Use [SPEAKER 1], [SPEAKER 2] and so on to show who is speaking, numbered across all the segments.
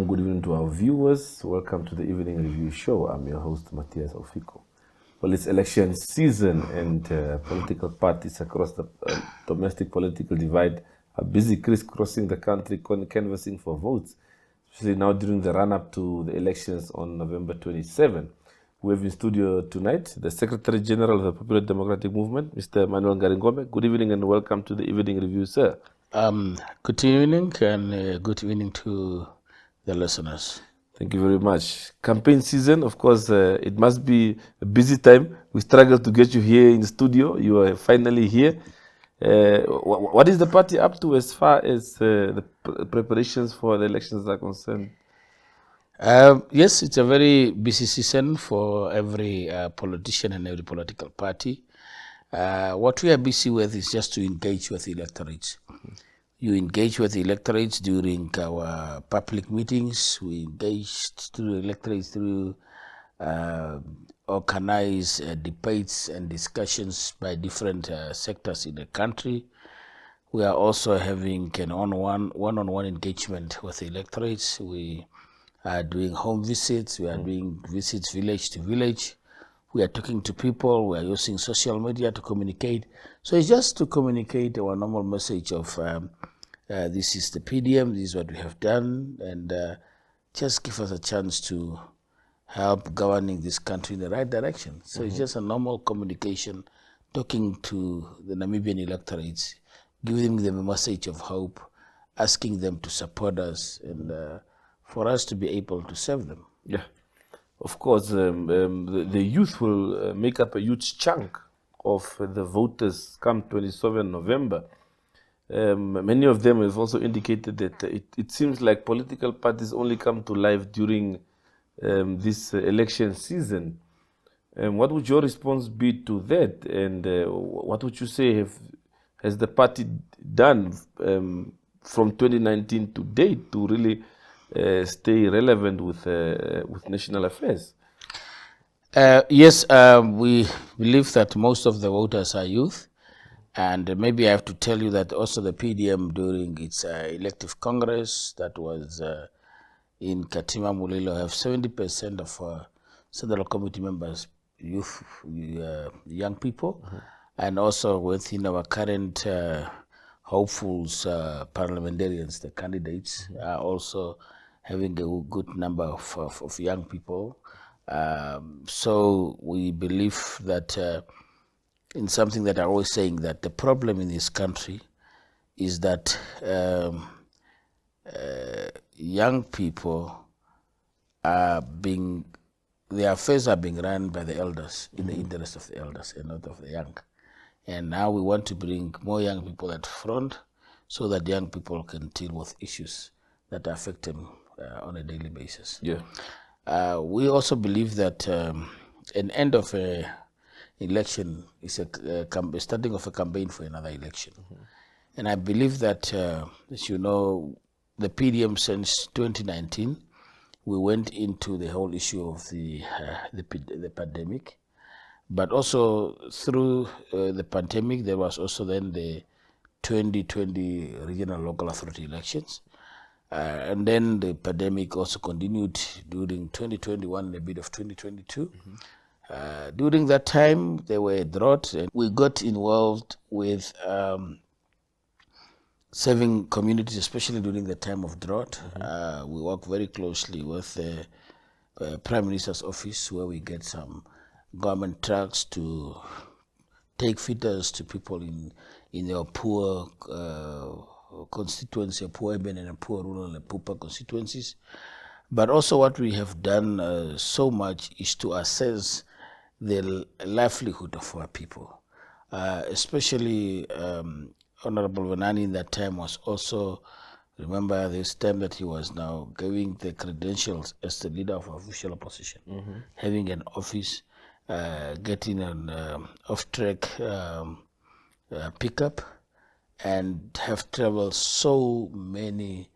[SPEAKER 1] and good evening to our viewers. Welcome to the Evening Review Show. I'm your host, Matthias Ofiko. Well, it's election season and political parties across the domestic political divide are busy crisscrossing the country canvassing for votes, especially now during the run-up to the elections on November 27. We have in studio tonight the Secretary General of the Popular Democratic Movement, Mr. Manuel Ngaringombe. Good evening and welcome to the Evening Review, sir.
[SPEAKER 2] Good evening and good evening to the listeners.
[SPEAKER 1] Thank you very much. Campaign season, of course, it must be a busy time. We struggled to get you here in the studio. You are finally here. What is the party up to as far as the preparations for the elections are concerned?
[SPEAKER 2] Yes, it's a very busy season for every politician and every political party. What we are busy with is just to engage with the electorate. You engage with the electorates during our public meetings. We engaged through electorates through organized debates and discussions by different sectors in the country. We are also having an one-on-one engagement with the electorates. We are doing home visits. We are doing visits village to village. We are talking to people. We are using social media to communicate. So it's just to communicate our normal message of this is the PDM, this is what we have done, and just give us a chance to help governing this country in the right direction. So it's just a normal communication, talking to the Namibian electorates, giving them a message of hope, asking them to support us, and for us to be able to serve them.
[SPEAKER 1] Yeah, of course, the youth will make up a huge chunk of the voters come 27 November. Many of them have also indicated that it seems like political parties only come to life during this election season. What would your response be to that? And what would you say has the party done from 2019 to date to really stay relevant with national affairs?
[SPEAKER 2] Yes, we believe that most of the voters are youth. And maybe I have to tell you that also the PDM during its elective congress that was in Katima Mulilo have 70% of Central Committee members, youth, young people. And also within our current hopefuls, parliamentarians, the candidates are also having a good number of young people. So we believe that in something that I'm always saying, that the problem in this country is that young people are their affairs are being run by the elders, in the interest of the elders and not of the young. And now we want to bring more young people at front so that young people can deal with issues that affect them on a daily basis.
[SPEAKER 1] Yeah.
[SPEAKER 2] We also believe that an end of a election is a starting of a campaign for another election. And I believe that, as you know, the PDM since 2019, we went into the whole issue of the pandemic. But also through the pandemic, there was also then the 2020 regional local authority elections. And then the pandemic also continued during 2021 and a bit of 2022. During that time, there were droughts, and we got involved with serving communities, especially during the time of drought. We work very closely with the Prime Minister's office, where we get some government trucks to take feeders to people in their poor constituency, poor urban and poor rural and poor constituencies. But also what we have done so much is to assess the livelihood of our people. Especially Honorable Vanani in that time was also, remember this time that he was now giving the credentials as the leader of official opposition, having an office, getting an off-track pickup, and have traveled so many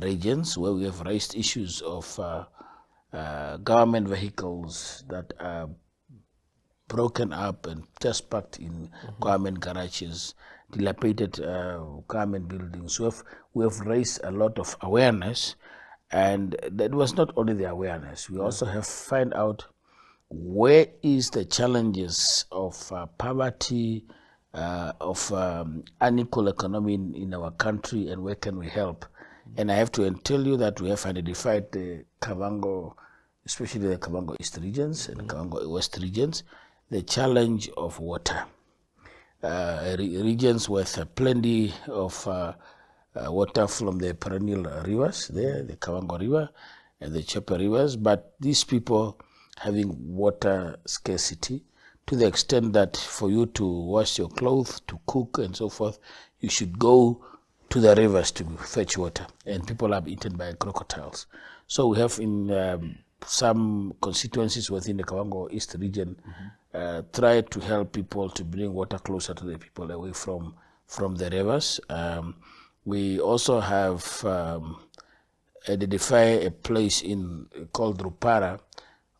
[SPEAKER 2] regions where we have raised issues of government vehicles that are broken up and just parked in government garages, dilapidated government buildings. We have raised a lot of awareness And that was not only the awareness. We also have to find out where is the challenges of poverty, of unequal economy in our country, and where can we help. And I have to tell you that we have identified the Kavango, especially the Kavango East regions and Kavango West regions, the challenge of water. Regions with plenty of water from the perennial rivers there, the Kavango River and the Chepe rivers, but these people having water scarcity to the extent that for you to wash your clothes, to cook and so forth, you should go to the rivers to fetch water, and people are eaten by crocodiles. So we have in some constituencies within the Kavango East region tried to help people to bring water closer to the people, away from the rivers. We also have identified a place called Rupara,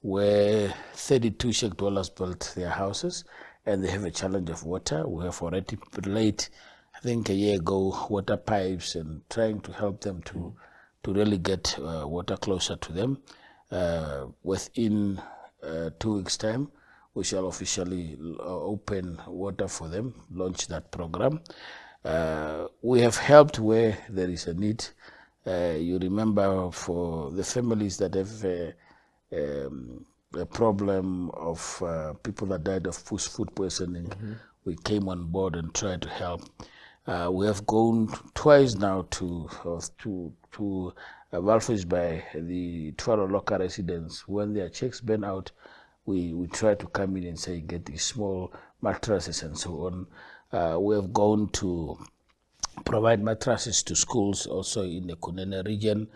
[SPEAKER 2] where 32 Sheikh dwellers built their houses, and they have a challenge of water. We have already laid, I think a year ago, water pipes and trying to help them to really get water closer to them. Within 2 weeks' time, we shall officially open water for them, launch that program. We have helped where there is a need. You remember for the families that have a problem of people that died of food poisoning, we came on board and tried to help. We have gone twice now to welfare by the 12 local residents. When their checks burn out, we try to come in and say, get these small mattresses and so on. We have gone to provide mattresses to schools also in the Kunene region.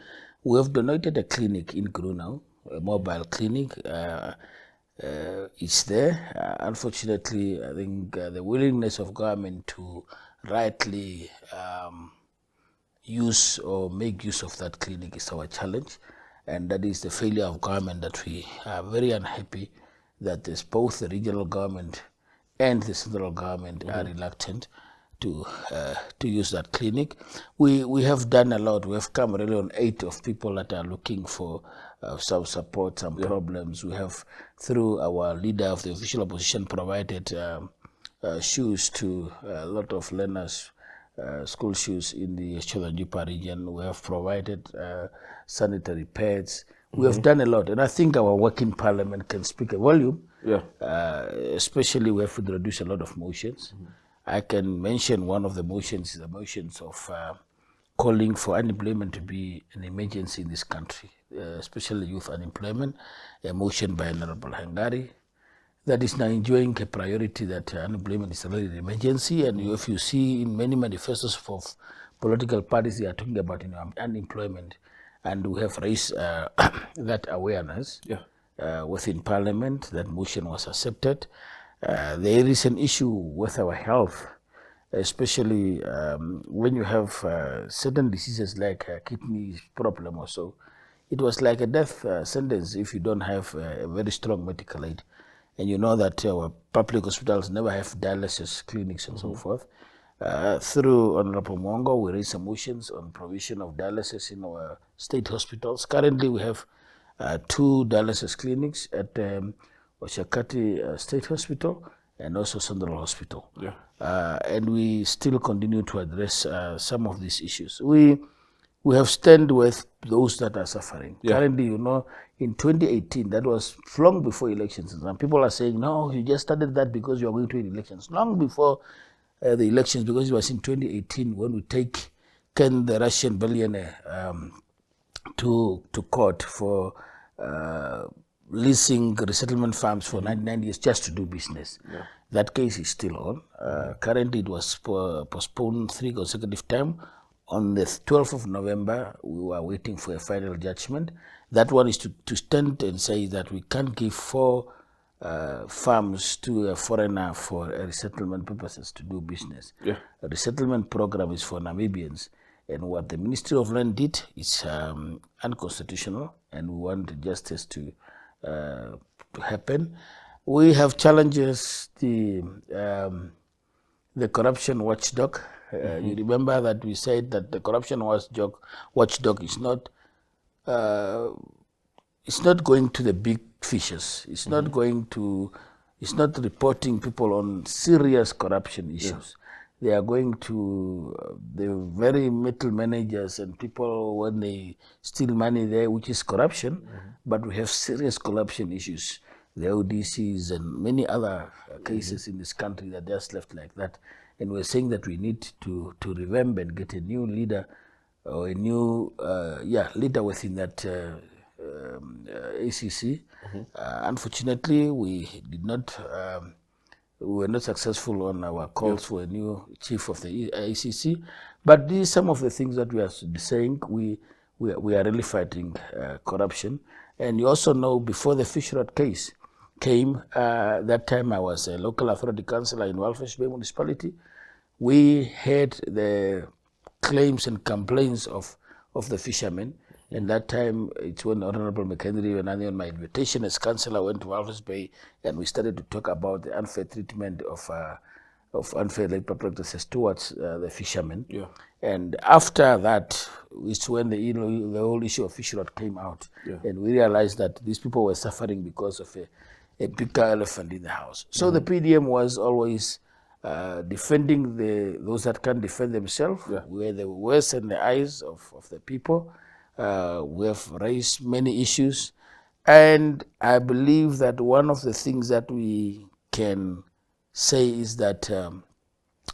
[SPEAKER 2] We have donated a clinic in Grunau, a mobile clinic. It's there. Unfortunately, I think the willingness of government to rightly use or make use of that clinic is our challenge, and that is the failure of government, that we are very unhappy that there's both the regional government and the central government are reluctant to use that clinic. We have done a lot. We have come really on 8 of people that are looking for some support, some problems. We have, through our leader of the official opposition, provided shoes to a lot of learners, school shoes in the Cholanjupa region. We have provided sanitary pads. We have done a lot, and I think our work in Parliament can speak a volume. Especially we have introduced a lot of motions. I can mention one of the motions is the motions of calling for unemployment to be an emergency in this country, especially youth unemployment, a motion by Honorable Hangari that is now enjoying a priority, that unemployment is really an emergency. And if you see in many manifestos of political parties, they are talking about unemployment, and we have raised that awareness within Parliament. That motion was accepted. There is an issue with our health, especially when you have certain diseases like kidney problem or so. It was like a death sentence if you don't have a very strong medical aid. And you know that our public hospitals never have dialysis clinics and so forth. Through Honorable Mwongo, we raised some motions on provision of dialysis in our state hospitals. Currently, we have 2 dialysis clinics at Oshakati State Hospital and also Central Hospital. And we still continue to address some of these issues. We have stand with those that are suffering. Currently, you know, in 2018, that was long before elections. And people are saying, no, you just started that because you are going to win elections. Long before the elections, because it was in 2018 when we taken the Russian billionaire to court for leasing resettlement farms for 99 years just to do business. That case is still on. Currently, it was postponed 3 consecutive times. On the 12th of November, we were waiting for a final judgment. That one is to stand and say that we can't give 4 farms to a foreigner for resettlement purposes to do business. A resettlement program is for Namibians. And what the Ministry of Land did is unconstitutional, and we want justice to happen. We have challenges the corruption watchdog. You remember that we said that the corruption watchdog is not it's not going to the big fishes. It's not going to, it's not reporting people on serious corruption issues. They are going to the very middle managers and people when they steal money there, which is corruption, but we have serious corruption issues. The ODCs and many other cases in this country that are just left like that. And we're saying that we need to revamp and get a new leader or a new leader within that ACC. Unfortunately, we did not. We were not successful on our calls for a new chief of the ACC, but these some of the things that we are saying. We are really fighting corruption, and you also know before the fish rot case came, that time I was a local authority councillor in Walvis Bay municipality. We had the claims and complaints of the fishermen. And that time, it's when Honorable McHenry and I, on my invitation as councillor, went to Walvis Bay, and we started to talk about the unfair treatment of unfair labor practices towards the fishermen. Yeah. And after that, it's when the whole issue of fish rot came out, and we realized that these people were suffering because of a bigger elephant in the house. So the PDM was always defending those that can't defend themselves. We're the worst in the eyes of the people. We have raised many issues, and I believe that one of the things that we can say is that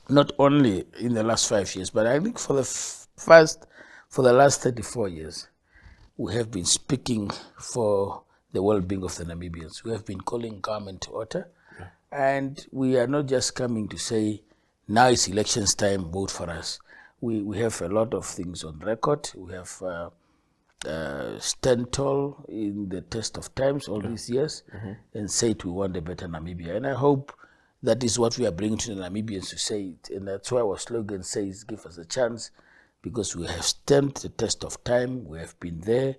[SPEAKER 2] not only in the last 5 years, but I think for the last 34 years, we have been speaking for the well-being of the Namibians. We have been calling government to order, and we are not just coming to say, now it's elections time, vote for us. We have a lot of things on record. We have stand tall in the test of times all these years and say we want a better Namibia. And I hope that is what we are bringing to the Namibians to say it. And that's why our slogan says, give us a chance, because we have stood the test of time. We have been there.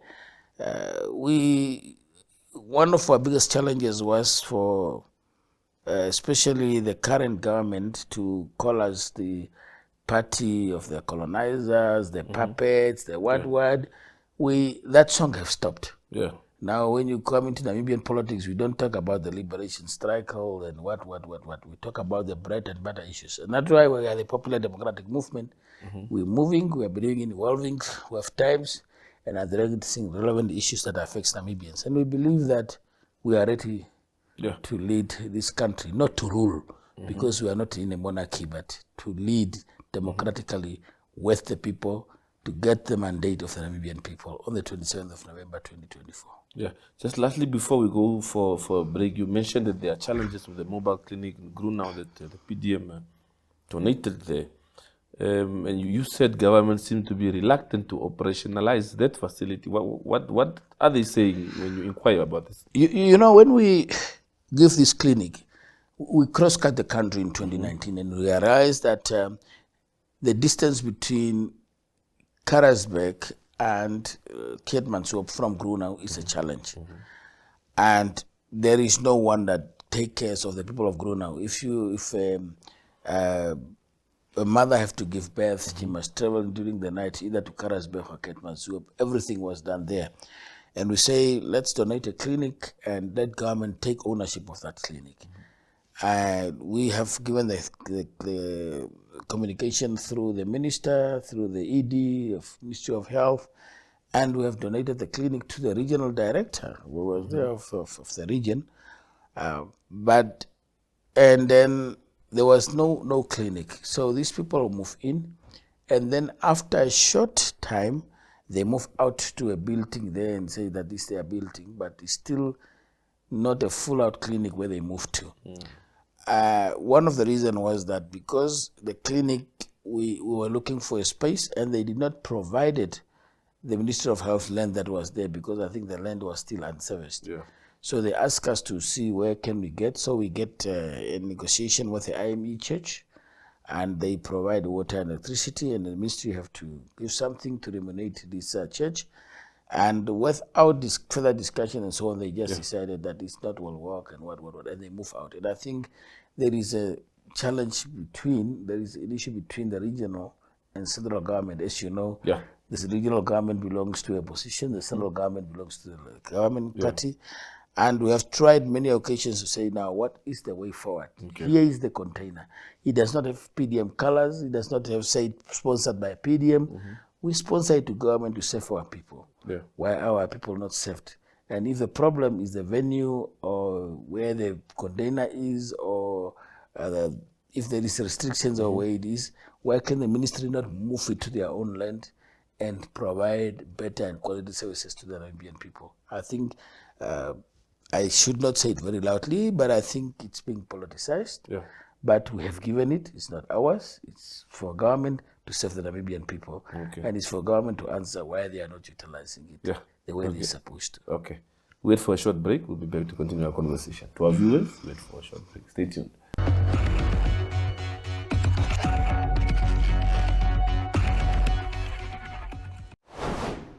[SPEAKER 2] One of our biggest challenges was for especially the current government to call us the party of the colonizers, the puppets, the what. That song have stopped. Now, when you come into Namibian politics, we don't talk about the liberation struggle and what. We talk about the bread and butter issues. And that's why we are the Popular Democratic Movement. We're moving, we're bringing, evolving, we have times, and addressing relevant issues that affect Namibians. And we believe that we are ready to lead this country, not to rule, because we are not in a monarchy, but to lead democratically with the people, to get the mandate of the Namibian people on the 27th of November 2024.
[SPEAKER 1] Just lastly, before we go for a break, you mentioned that there are challenges with the mobile clinic in Grunau that the PDM donated there. And you said government seemed to be reluctant to operationalize that facility. What are they saying when you inquire about this?
[SPEAKER 2] You know, when we give this clinic, we cross-cut the country in 2019 and realized that the distance between Karasbeck and Keetmanshoop from Grunau is a challenge. And there is no one that takes care of the people of Grunau. If a mother have to give birth, she must travel during the night either to Karasbeck or Keetmanshoop. Everything was done there. And we say, let's donate a clinic and let government take ownership of that clinic. We have given the communication through the minister, through the ED of Ministry of Health, and we have donated the clinic to the regional director who was there of the region. And then there was no clinic. So these people move in, and then after a short time, they move out to a building there and say that this is their building, but it's still not a full-out clinic where they moved to. One of the reasons was that because the clinic, we were looking for a space and they did not provide the Ministry of Health land that was there, because I think the land was still unserviced. So they asked us to see where can we get. So we get a negotiation with the IME church, and they provide water and electricity, and the ministry have to give something to remunerate this church. And without this further discussion and so on, they just decided that it's not will work and what, and they move out. And I think there is a challenge there is an issue between the regional and central government. As you know, This regional government belongs to a opposition, the central government belongs to the government party. And we have tried many occasions to say, now, what is the way forward? Here is the container. It does not have PDM colors. It does not have, say, sponsored by PDM. We sponsor it to government to save our people. Why are our people not saved? And if the problem is the venue or where the container is, or if there is restrictions or where it is, why can the ministry not move it to their own land and provide better and quality services to the Namibian people? I think I should not say it very loudly, but I think it's being politicized. But we have given it. It's not ours. It's for government to serve the Namibian people. And it's for government to answer why they are not utilizing it the way they're supposed to.
[SPEAKER 1] Okay. Wait for a short break. We'll be back to continue our conversation. To our viewers, wait for a short break. Stay tuned.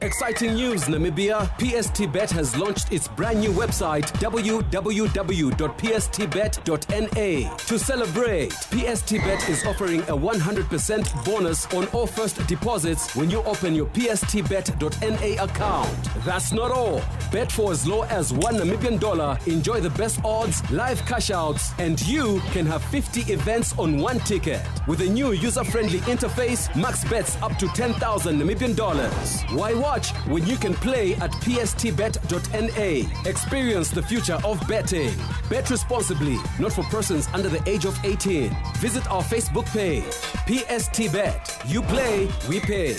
[SPEAKER 3] Exciting news, Namibia. PSTBet has launched its brand new website, www.pstbet.na. To celebrate, PSTBet is offering a 100% bonus on all first deposits when you open your pstbet.na account. That's not all. Bet for as low as $1 Namibian, enjoy the best odds, live cash outs, and you can have 50 events on one ticket. With a new user-friendly interface, max bets up to 10,000 Namibian dollars. Why watch when you can play at pstbet.na? Experience the future of betting. Bet responsibly, not for persons under the age of 18. Visit our Facebook page, PSTBet. You play, we pay.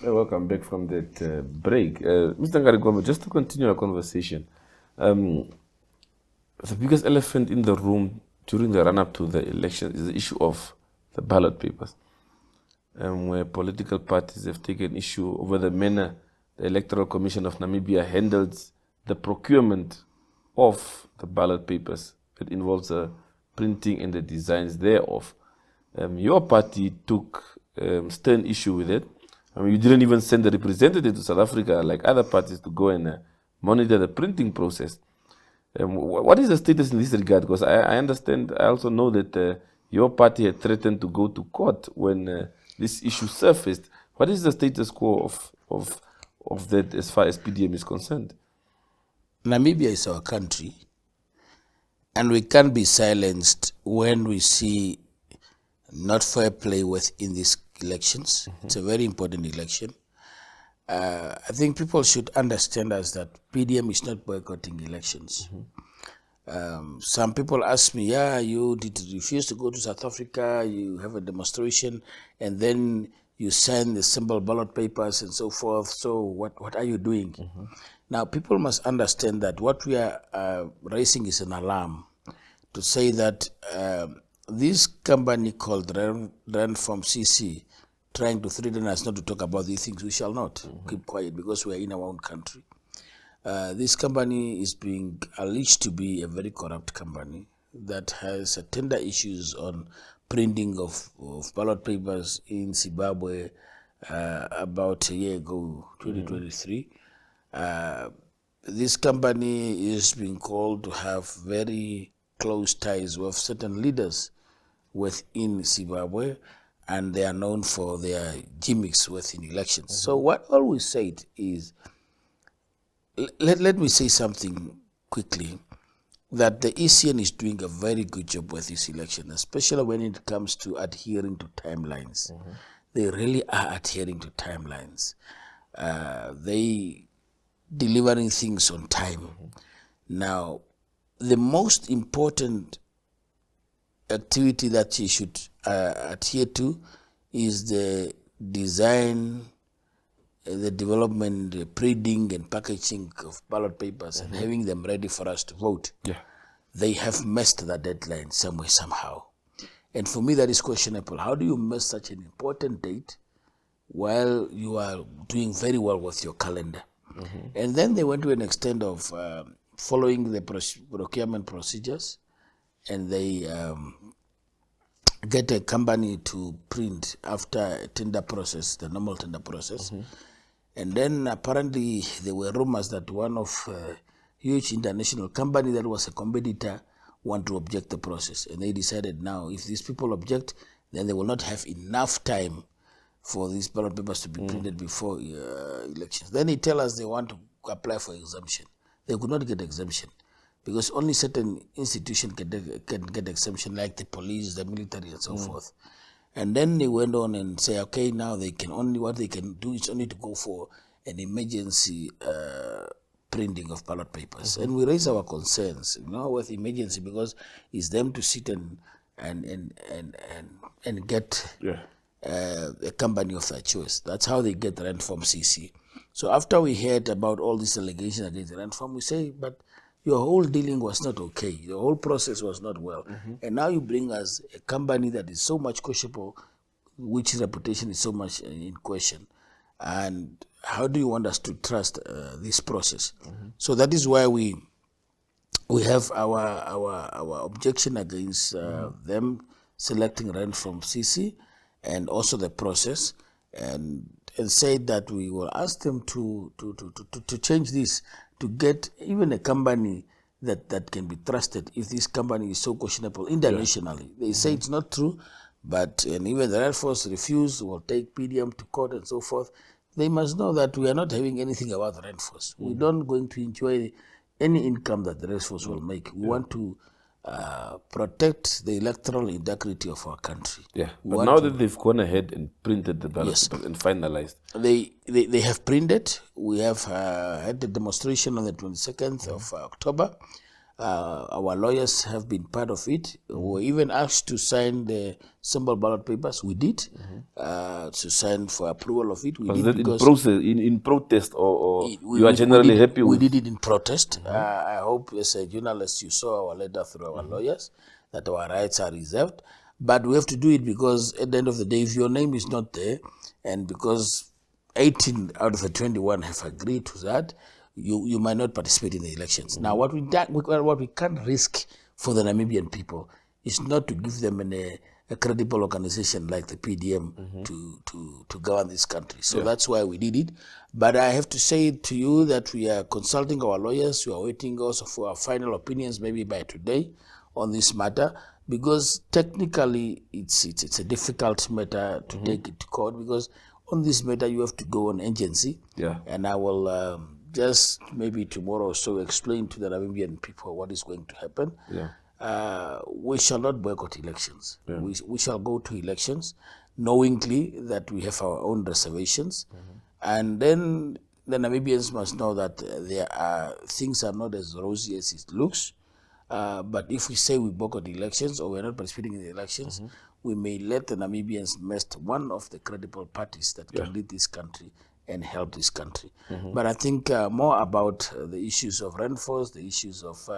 [SPEAKER 1] Welcome back from that break. Mr. Ngaringombe, just to continue our conversation, the biggest elephant in the room during the run-up to the election is the issue of the ballot papers, where political parties have taken issue over the manner the Electoral Commission of Namibia handles the procurement of the ballot papers. It involves the printing and the designs thereof. Your party took stern issue with it. I mean, you didn't even send a representative to South Africa like other parties to go and monitor the printing process. What is the status in this regard? Because I understand, I also know that your party had threatened to go to court when this issue surfaced. What is the status quo of that as far as PDM is concerned?
[SPEAKER 2] Namibia is our country, and we can't be silenced when we see not fair play within these elections. It's a very important election. I think people should understand us that PDM is not boycotting elections. Some people ask me, you did refuse to go to South Africa, you have a demonstration, and then you sign the symbol ballot papers and so forth. So what are you doing? Now, people must understand that what we are raising is an alarm to say that this company called Ran from CC trying to threaten us not to talk about these things. We shall not keep quiet because we are in our own country. This company is being alleged to be a very corrupt company that has tender issues on printing of ballot papers in Zimbabwe about a year ago, 2023. This company is being called to have very close ties with certain leaders within Zimbabwe, and they are known for their gimmicks within elections. So what I always said is, let me say something quickly, that the ECN is doing a very good job with this election, especially when it comes to adhering to timelines. They really are adhering to timelines. They delivering things on time. Now, the most important activity that you should adhere to is the design, the development, the printing and packaging of ballot papers and having them ready for us to vote. They have missed the deadline somewhere, somehow. And for me, that is questionable. How do you miss such an important date while you are doing very well with your calendar? And then they went to an extent of following the procurement procedures, and they get a company to print after a tender process, the normal tender process. And then apparently there were rumors that one of a huge international company that was a competitor want to object the process. And they decided now, if these people object, then they will not have enough time for these ballot papers to be printed before elections. Then they tell us they want to apply for exemption. They could not get exemption because only certain institutions can get exemption, like the police, the military, and so forth. And then they went on and say, okay, now what they can do is only to go for an emergency printing of ballot papers. And we raise our concerns, with emergency, because it's them to sit and get a company of their choice. That's how they get rent from CC. So after we heard about all these allegations against the rent from, we say, but your whole dealing was not okay. Your whole process was not well. And now you bring us a company that is so much questionable, which reputation is so much in question. And how do you want us to trust this process? So that is why we have our objection against them selecting rent from CC, and also the process, and said that we will ask them to change this, to get even a company that can be trusted. If this company is so questionable internationally, they say it's not true, but and even the Red Force refused, will take PDM to court and so forth. They must know that we are not having anything about the Red Force. We're not going to enjoy any income that the Red Force will make. We want to protect the electoral integrity of our country.
[SPEAKER 1] Yeah, but now that they've gone ahead and printed the ballot papers and finalized.
[SPEAKER 2] They have printed. We have had the demonstration on the 22nd of October. Our lawyers have been part of it. We were even asked to sign the symbol ballot papers. We did. To sign for approval of it. We
[SPEAKER 1] Was
[SPEAKER 2] did
[SPEAKER 1] that
[SPEAKER 2] because
[SPEAKER 1] in protest, or you are generally happy with?
[SPEAKER 2] We did it in protest. I hope as a journalist you saw our letter through our lawyers that our rights are reserved. But we have to do it because at the end of the day, if your name is not there, and because 18 out of the 21 have agreed to that, you might not participate in the elections. Now, what we can't risk for the Namibian people is not to give them a credible organization like the PDM to govern this country. So that's why we did it. But I have to say to you that we are consulting our lawyers. We are waiting also for our final opinions, maybe by today, on this matter, because technically it's a difficult matter to take it to court, because on this matter you have to go on agency. And I will just maybe tomorrow or so explain to the Namibian people what is going to happen. We shall not boycott elections. We shall go to elections knowingly that we have our own reservations. And then the Namibians must know that things are not as rosy as it looks. But if we say we boycott elections or we're not participating in the elections, we may let the Namibians miss one of the credible parties that can lead this country and help this country. But I think more about the issues of rent force, the issues of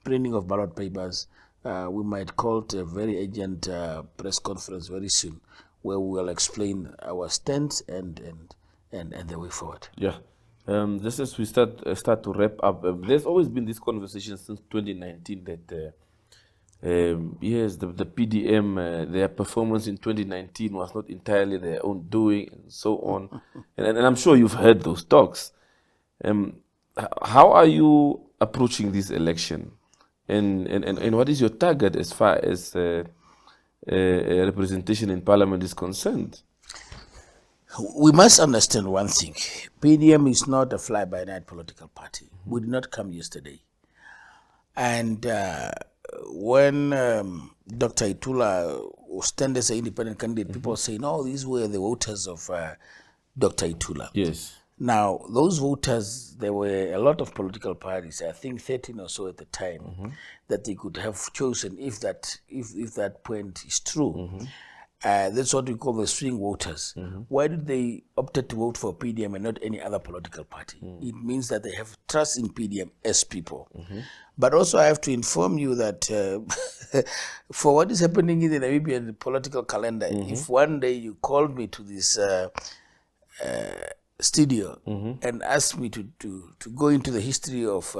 [SPEAKER 2] printing of ballot papers, we might call a very urgent press conference very soon, where we will explain our stance and the way forward.
[SPEAKER 1] Just as we start to wrap up, there's always been this conversation since 2019 that yes, the PDM, their performance in 2019 was not entirely their own doing, and so on. and I'm sure you've heard those talks. How are you approaching this election, and what is your target as far as representation in Parliament is concerned?
[SPEAKER 2] We must understand one thing. PDM is not a fly-by-night political party. We did not come yesterday. And when Dr. Itula stand as an independent candidate, people say, no, these were the voters of Dr. Itula.
[SPEAKER 1] Yes.
[SPEAKER 2] Now, those voters, there were a lot of political parties, I think 13 or so at the time, that they could have chosen if that point is true. That's what we call the swing voters. Why did they opted to vote for PDM and not any other political party? It means that they have trust in PDM as people. But also I have to inform you that for what is happening in the Namibian political calendar, if one day you called me to this studio and asked me to go into the history of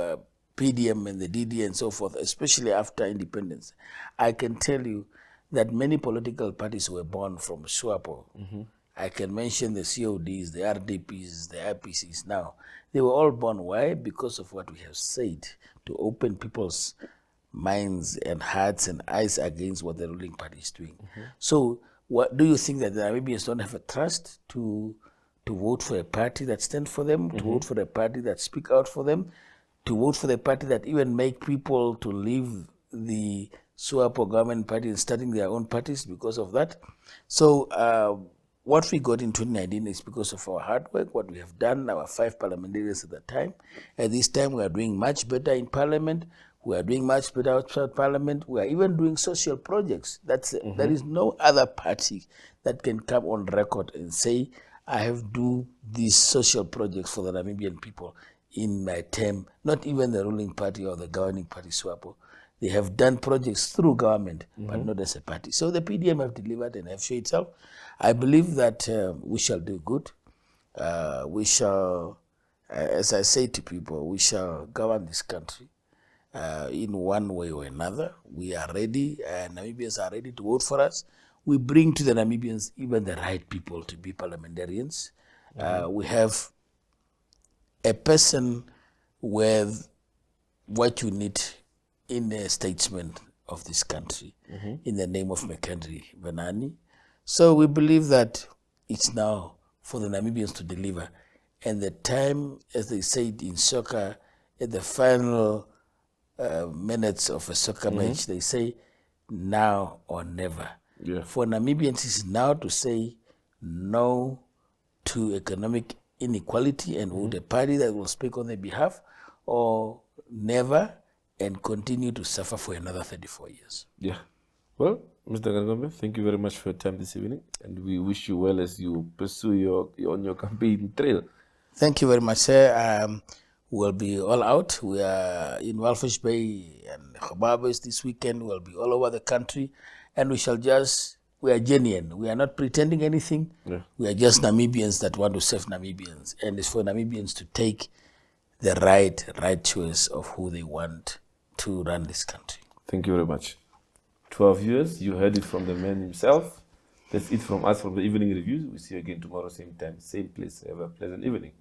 [SPEAKER 2] PDM and the DD and so forth, especially after independence, I can tell you that many political parties were born from SWAPO. I can mention the CODs, the RDPs, the IPCs now. They were all born. Why? Because of what we have said, to open people's minds and hearts and eyes against what the ruling party is doing. So what do you think, that the Namibians don't have a trust to vote for a party that stands for them, to vote for a party that speak out for them, to vote for the party that even make people to leave the SWAPO government party and starting their own parties because of that? So what we got in 2019 is because of our hard work, what we have done, our 5 parliamentarians at the time. At this time, we are doing much better in parliament. We are doing much better outside parliament. We are even doing social projects. There is no other party that can come on record and say, I have do these social projects for the Namibian people in my term. Not even the ruling party or the governing party, SWAPO. They have done projects through government, but not as a party. So the PDM have delivered and have shown itself. I believe that we shall do good. We shall, as I say to people, we shall govern this country in one way or another. We are ready, Namibians are ready to vote for us. We bring to the Namibians even the right people to be parliamentarians. We have a person with what you need in a statesman of this country, in the name of McHenry Benani. So we believe that it's now for the Namibians to deliver. And the time, as they said in soccer, at the final minutes of a soccer match, they say now or never.
[SPEAKER 1] Yeah.
[SPEAKER 2] For Namibians, it's now to say no to economic inequality and vote a party that will speak on their behalf, or never and continue to suffer for another 34 years.
[SPEAKER 1] Yeah. Well, Mr. Ngaringombe, thank you very much for your time this evening, and we wish you well as you pursue your campaign trail.
[SPEAKER 2] Thank you very much, sir. We'll be all out. We are in Walfish Bay and Khobabes this weekend. We'll be all over the country, and we are genuine. We are not pretending anything.
[SPEAKER 1] Yeah.
[SPEAKER 2] We are just Namibians that want to serve Namibians, and it's for Namibians to take the right choice of who they want to run this country.
[SPEAKER 1] Thank you very much. 12 years, you heard it from the man himself. That's it from us from the Evening Reviews. We'll see you again tomorrow, same time, same place. Have a pleasant evening.